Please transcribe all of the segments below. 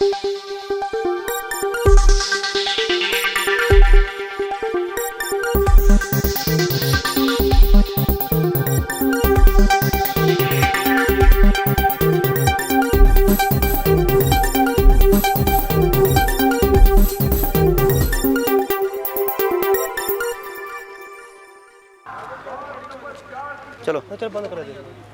चलो बंद कर दे।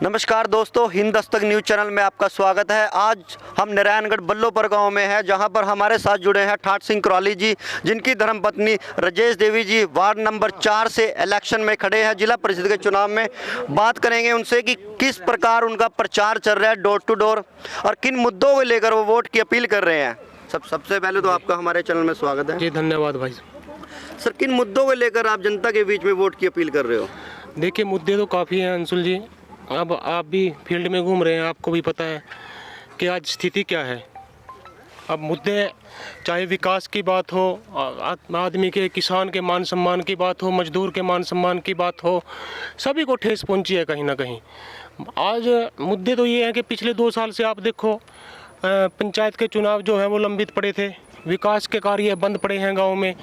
नमस्कार दोस्तों, हिंद दस्तक न्यूज़ चैनल में आपका स्वागत है। आज हम नारायणगढ़ बल्लोपर गांव में हैं, जहां पर हमारे साथ जुड़े हैं ठाट सिंह क्रौली जी, जिनकी धर्मपत्नी राजेश देवी जी वार्ड नंबर 4 से इलेक्शन में खड़े हैं जिला परिषद के चुनाव में। बात करेंगे उनसे कि किस प्रकार उनका प्रचार चल रहा है डोर टू डोर और किन मुद्दों को लेकर वो वोट की अपील कर रहे हैं। सबसे पहले तो आपका हमारे चैनल में स्वागत है। जी धन्यवाद भाई। सर, किन मुद्दों को लेकर आप जनता के बीच में वोट की अपील कर रहे हो? देखिए, मुद्दे तो काफ़ी हैं अंशुल जी। अब आप भी फील्ड में घूम रहे हैं, आपको भी पता है कि आज स्थिति क्या है। अब मुद्दे चाहे विकास की बात हो, आदमी के, किसान के मान सम्मान की बात हो, मजदूर के मान सम्मान की बात हो, सभी को ठेस पहुंची है कहीं ना कहीं। आज मुद्दे तो ये हैं कि पिछले 2 साल से आप देखो, पंचायत के चुनाव जो हैं वो लंबित पड़े थे, विकास के कार्य बंद पड़े हैं गाँव में।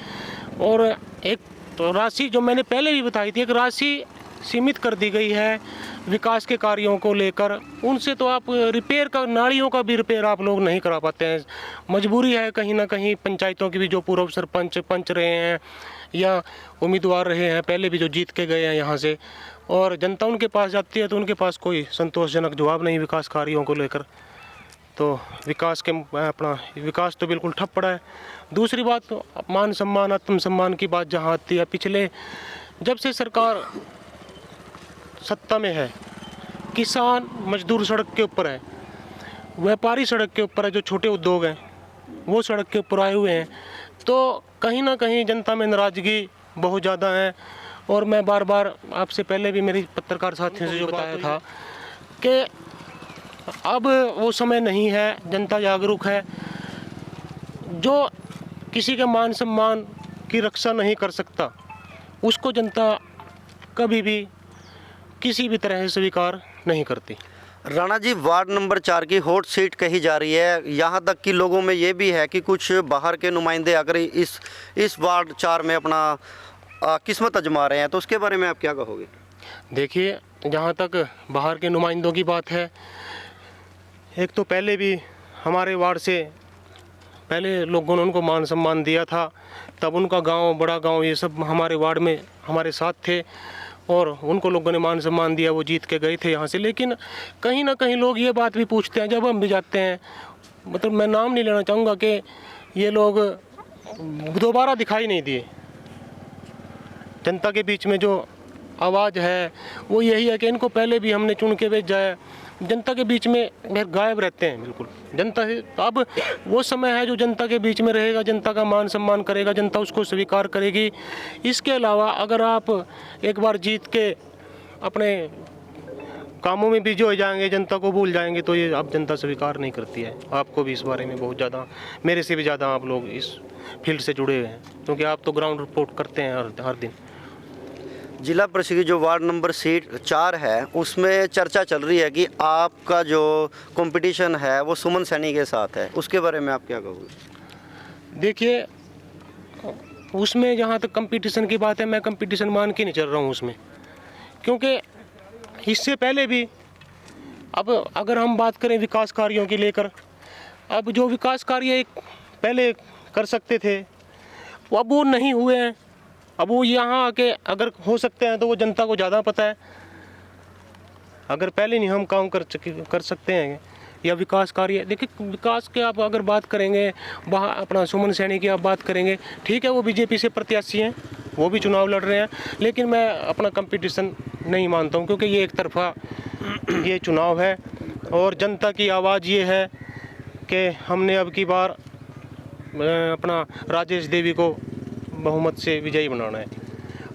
और एक तो राशि जो मैंने पहले भी बताई थी, एक राशि सीमित कर दी गई है विकास के कार्यों को लेकर। उनसे तो आप रिपेयर का, नालियों का भी रिपेयर आप लोग नहीं करा पाते हैं। मजबूरी है कहीं ना कहीं पंचायतों की भी, जो पूर्व सरपंच पंच रहे हैं या उम्मीदवार रहे हैं पहले भी, जो जीत के गए हैं यहाँ से, और जनता उनके पास जाती है तो उनके पास कोई संतोषजनक जवाब नहीं विकास कार्यों को लेकर। तो अपना विकास तो बिल्कुल ठप पड़ा है। दूसरी बात, तो मान सम्मान, आत्मसम्मान की बात जहाँ आती है, पिछले जब से सरकार सत्ता में है, किसान मजदूर सड़क के ऊपर है, व्यापारी सड़क के ऊपर है, जो छोटे उद्योग हैं वो सड़क के ऊपर आए हुए हैं। तो कहीं ना कहीं जनता में नाराज़गी बहुत ज़्यादा है। और मैं बार बार आपसे पहले भी मेरी पत्रकार साथियों से जो बताया था कि अब वो समय नहीं है, जनता जागरूक है। जो किसी के मान सम्मान की रक्षा नहीं कर सकता, उसको जनता कभी भी किसी भी तरह से स्वीकार नहीं करती। राणा जी, वार्ड नंबर 4 की हॉट सीट कही जा रही है। यहाँ तक कि लोगों में ये भी है कि कुछ बाहर के नुमाइंदे आकर इस वार्ड 4 में अपना किस्मत आजमा रहे हैं, तो उसके बारे में आप क्या कहोगे? देखिए, जहाँ तक बाहर के नुमाइंदों की बात है, एक तो पहले भी हमारे वार्ड से पहले लोगों ने उनको मान सम्मान दिया था, तब उनका गांव, बड़ा गांव, ये सब हमारे वार्ड में हमारे साथ थे और उनको लोगों ने मान सम्मान दिया, वो जीत के गए थे यहाँ से। लेकिन कहीं ना कहीं लोग ये बात भी पूछते हैं जब हम भी जाते हैं, मतलब मैं नाम नहीं लेना चाहूँगा, कि ये लोग दोबारा दिखाई नहीं दिए। जनता के बीच में जो आवाज़ है वो यही है कि इनको पहले भी हमने चुन के भेजा है, जनता के बीच में गायब रहते हैं बिल्कुल जनता से। अब वो समय है जो जनता के बीच में रहेगा, जनता का मान सम्मान करेगा, जनता उसको स्वीकार करेगी। इसके अलावा अगर आप एक बार जीत के अपने कामों में बिजी हो जाएंगे, जनता को भूल जाएंगे, तो ये अब जनता स्वीकार नहीं करती है। आपको भी इस बारे में बहुत ज़्यादा, मेरे से भी ज़्यादा आप लोग इस फील्ड से जुड़े हुए हैं, क्योंकि आप तो ग्राउंड रिपोर्ट करते हैं हर दिन। जिला परिषद की जो वार्ड नंबर सीट 4 है, उसमें चर्चा चल रही है कि आपका जो कंपटीशन है वो सुमन सैनी के साथ है, उसके बारे में आप क्या कहोगे? देखिए, उसमें जहाँ तक कंपटीशन की बात है, मैं कंपटीशन मान के नहीं चल रहा हूँ उसमें, क्योंकि इससे पहले भी, अब अगर हम बात करें विकास कार्यों की लेकर, अब जो विकास कार्य पहले कर सकते थे अब वो नहीं हुए हैं। अब वो यहाँ आके अगर हो सकते हैं तो वो जनता को ज़्यादा पता है। अगर पहले नहीं हम काम कर सकते हैं या विकास कार्य, देखिए विकास के आप अगर बात करेंगे, वहाँ अपना सुमन सैनी की आप बात करेंगे, ठीक है वो बीजेपी से प्रत्याशी हैं, वो भी चुनाव लड़ रहे हैं, लेकिन मैं अपना कंपटीशन नहीं मानता हूँ, क्योंकि ये एक तरफा ये चुनाव है और जनता की आवाज़ ये है कि हमने अब की बार अपना राजेश देवी को बहुमत से विजयी बनाना है।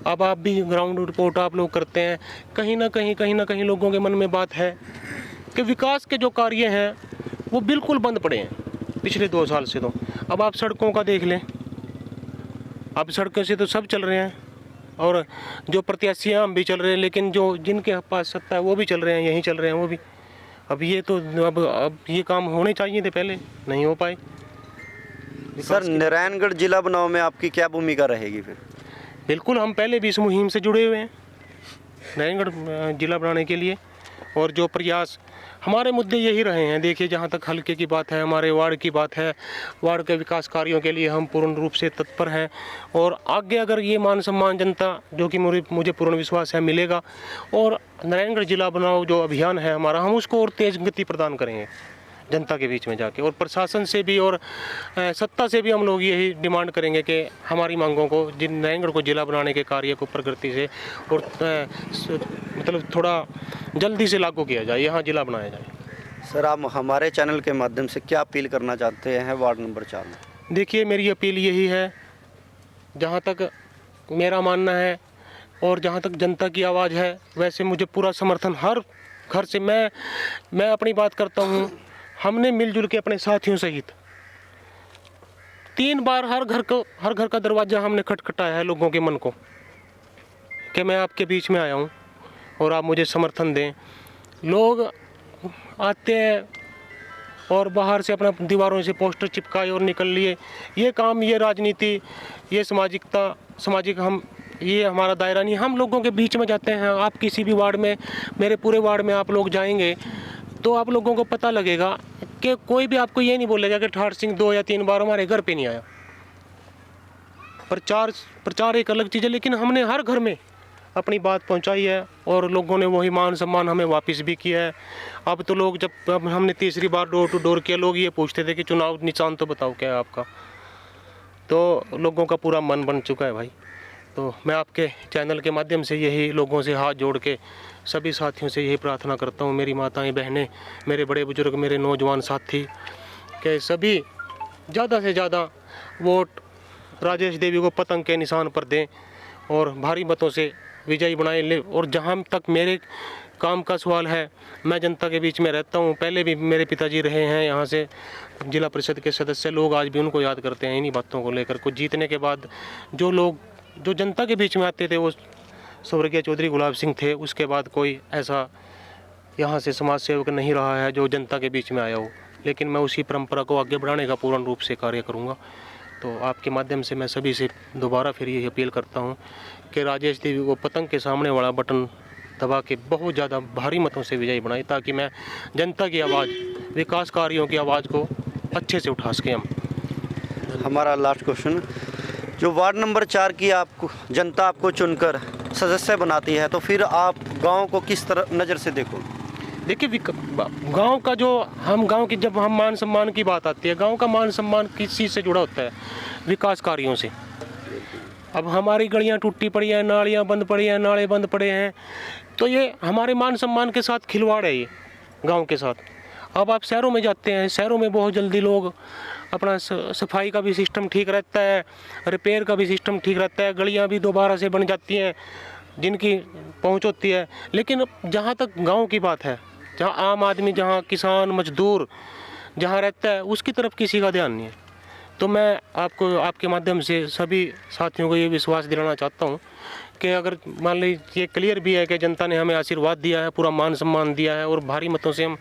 अब आप भी ग्राउंड रिपोर्ट आप लोग करते हैं, कहीं ना कहीं लोगों के मन में बात है कि विकास के जो कार्य हैं वो बिल्कुल बंद पड़े हैं पिछले 2 साल से। तो अब आप सड़कों का देख लें, अब सड़कों से तो सब चल रहे हैं और जो प्रत्याशी हैं हम भी चल रहे हैं, लेकिन जो जिनके पास सत्ता है वो भी चल रहे हैं, यहीं चल रहे हैं वो भी। अब ये तो अब ये काम होने चाहिए थे, पहले नहीं हो पाए। सर, नारायणगढ़ जिला बनाओ में आपकी क्या भूमिका रहेगी फिर? बिल्कुल, हम पहले भी इस मुहिम से जुड़े हुए हैं नारायणगढ़ जिला बनाने के लिए, और जो प्रयास हमारे मुद्दे यही रहे हैं। देखिए, जहाँ तक हल्के की बात है, हमारे वार्ड की बात है, वार्ड के विकास कार्यों के लिए हम पूर्ण रूप से तत्पर हैं। और आगे अगर ये मान सम्मान जनता, जो कि मुझे पूर्ण विश्वास है मिलेगा, और नारायणगढ़ जिला बनाओ जो अभियान है हमारा, हम उसको और तेज गति प्रदान करेंगे जनता के बीच में जाके। और प्रशासन से भी और सत्ता से भी हम लोग यही डिमांड करेंगे कि हमारी मांगों को, जिन नारायणगढ़ को जिला बनाने के कार्य को प्रगति से और मतलब थोड़ा जल्दी से लागू किया जाए, यहाँ जिला बनाया जाए। सर, आप हमारे चैनल के माध्यम से क्या अपील करना चाहते हैं वार्ड नंबर 4 में? देखिए, मेरी अपील यही है, जहाँ तक मेरा मानना है और जहाँ तक जनता की आवाज़ है, वैसे मुझे पूरा समर्थन हर घर से, मैं अपनी बात करता हूँ, हमने मिलजुल के अपने साथियों सहित 3 बार हर घर का दरवाज़ा हमने खटखटाया है लोगों के मन को, कि मैं आपके बीच में आया हूँ और आप मुझे समर्थन दें। लोग आते हैं और बाहर से अपना दीवारों से पोस्टर चिपकाए और निकल लिए। ये काम, ये राजनीति, ये सामाजिक हम, ये हमारा दायरा नहीं। हम लोगों के बीच में जाते हैं। आप किसी भी वार्ड में, मेरे पूरे वार्ड में आप लोग जाएंगे तो आप लोगों को पता लगेगा कि कोई भी आपको ये नहीं बोलेगा कि ठाठ सिंह 2 या 3 बार हमारे घर पे नहीं आया। प्रचार एक अलग चीज़ है, लेकिन हमने हर घर में अपनी बात पहुंचाई है और लोगों ने वही मान सम्मान हमें वापस भी किया है। अब तो लोग, जब हमने तीसरी बार डोर टू डोर किया, लोग ये पूछते थे कि चुनाव निशान तो बताओ क्या है आपका। तो लोगों का पूरा मन बन चुका है भाई। तो मैं आपके चैनल के माध्यम से यही लोगों से हाथ जोड़ के सभी साथियों से यही प्रार्थना करता हूँ, मेरी माताएं, बहनें, मेरे बड़े बुजुर्ग, मेरे नौजवान साथी, कि सभी ज़्यादा से ज़्यादा वोट राजेश देवी को पतंग के निशान पर दें और भारी मतों से विजयी बनाए ले। और जहाँ तक मेरे काम का सवाल है, मैं जनता के बीच में रहता हूँ। पहले भी मेरे पिताजी रहे हैं यहाँ से जिला परिषद के सदस्य, लोग आज भी उनको याद करते हैं इन्हीं बातों को लेकर। कुछ जीतने के बाद जो जनता के बीच में आते थे वो स्वर्गीय चौधरी गुलाब सिंह थे। उसके बाद कोई ऐसा यहाँ से समाज सेवक नहीं रहा है जो जनता के बीच में आया हो, लेकिन मैं उसी परंपरा को आगे बढ़ाने का पूर्ण रूप से कार्य करूँगा। तो आपके माध्यम से मैं सभी से दोबारा फिर यही अपील करता हूँ कि राजेश देवी को पतंग के सामने वाला बटन दबा के बहुत ज़्यादा भारी मतों से विजयी बनाए, ताकि मैं जनता की आवाज़, विकास कार्यों की आवाज़ को अच्छे से उठा सकें हम। हमारा लास्ट क्वेश्चन, जो वार्ड नंबर 4 की आपको जनता आपको चुनकर सदस्य बनाती है, तो फिर आप गांव को किस तरह नज़र से देखो? देखिए, गांव का जो गांव की, जब हम मान सम्मान की बात आती है, गांव का मान सम्मान किस चीज़ से जुड़ा होता है? विकास कार्यों से। अब हमारी गलियां टूटी पड़ी हैं, नालियां बंद पड़ी हैं, नाले बंद पड़े हैं, तो ये हमारे मान सम्मान के साथ खिलवाड़ है, ये गांव के साथ। अब आप शहरों में जाते हैं, शहरों में बहुत जल्दी लोग अपना सफाई का भी सिस्टम ठीक रहता है, रिपेयर का भी सिस्टम ठीक रहता है, गलियां भी दोबारा से बन जाती हैं जिनकी पहुंच होती है। लेकिन जहां तक गांव की बात है, जहां आम आदमी, जहां किसान मजदूर जहां रहता है, उसकी तरफ किसी का ध्यान नहीं है। तो मैं आपको, आपके माध्यम से सभी साथियों को ये विश्वास दिलाना चाहता हूँ कि अगर मान लीजिए, ये क्लियर भी है कि जनता ने हमें आशीर्वाद दिया है, पूरा मान सम्मान दिया है और भारी मतों से हम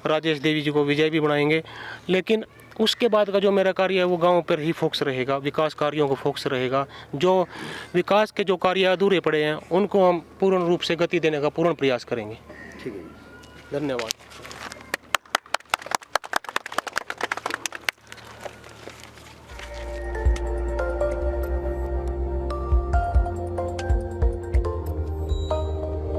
राजेश देवी जी को विजय भी बनाएंगे, लेकिन उसके बाद का जो मेरा कार्य है वो गांव पर ही फोकस रहेगा, विकास कार्यों को फोकस रहेगा। जो विकास के जो कार्य अधूरे पड़े हैं उनको हम पूर्ण रूप से गति देने का पूर्ण प्रयास करेंगे। ठीक है, धन्यवाद।